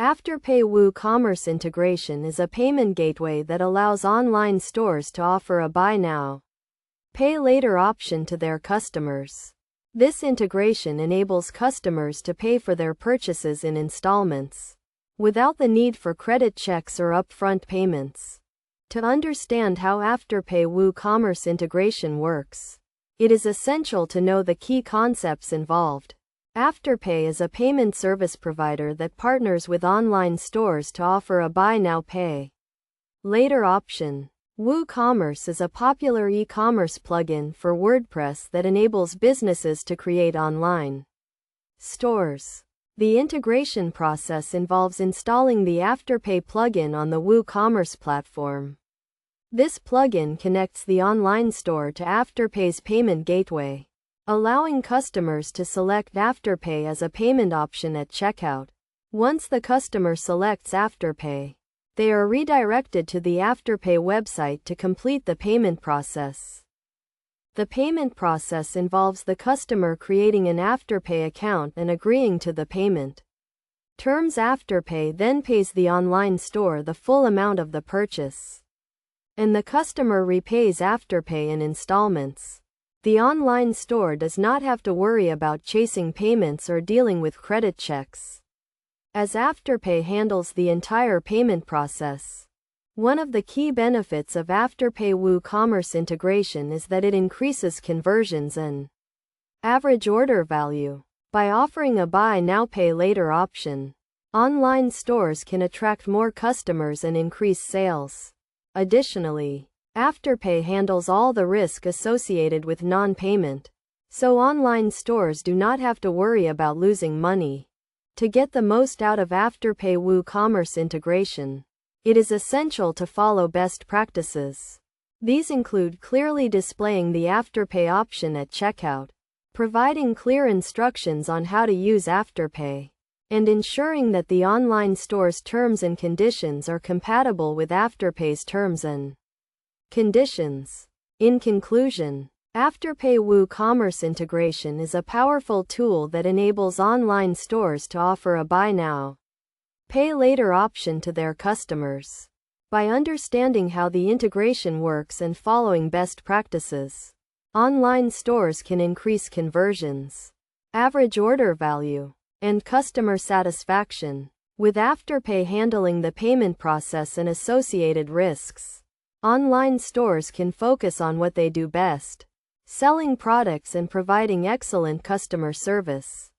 Afterpay WooCommerce integration is a payment gateway that allows online stores to offer a buy now, pay later option to their customers. This integration enables customers to pay for their purchases in installments, without the need for credit checks or upfront payments. To understand how Afterpay WooCommerce integration works, it is essential to know the key concepts involved. Afterpay is a payment service provider that partners with online stores to offer a buy now pay later option. WooCommerce is a popular e-commerce plugin for WordPress that enables businesses to create online stores. The integration process involves installing the Afterpay plugin on the WooCommerce platform. This plugin connects the online store to Afterpay's payment gateway, allowing customers to select Afterpay as a payment option at checkout. Once the customer selects Afterpay, they are redirected to the Afterpay website to complete the payment process. The payment process involves the customer creating an Afterpay account and agreeing to the payment terms. Afterpay then pays the online store the full amount of the purchase, and the customer repays Afterpay in installments. The online store does not have to worry about chasing payments or dealing with credit checks, as Afterpay handles the entire payment process. One of the key benefits of Afterpay WooCommerce integration is that it increases conversions and average order value. By offering a buy now pay later option, online stores can attract more customers and increase sales. Additionally, Afterpay handles all the risk associated with non-payment, so online stores do not have to worry about losing money. To get the most out of Afterpay WooCommerce integration, it is essential to follow best practices. These include clearly displaying the Afterpay option at checkout, providing clear instructions on how to use Afterpay, and ensuring that the online store's terms and conditions are compatible with Afterpay's terms and conditions. In conclusion, Afterpay WooCommerce integration is a powerful tool that enables online stores to offer a buy now, pay later option to their customers. By understanding how the integration works and following best practices, online stores can increase conversions, average order value, and customer satisfaction. With Afterpay handling the payment process and associated risks, online stores can focus on what they do best: selling products and providing excellent customer service.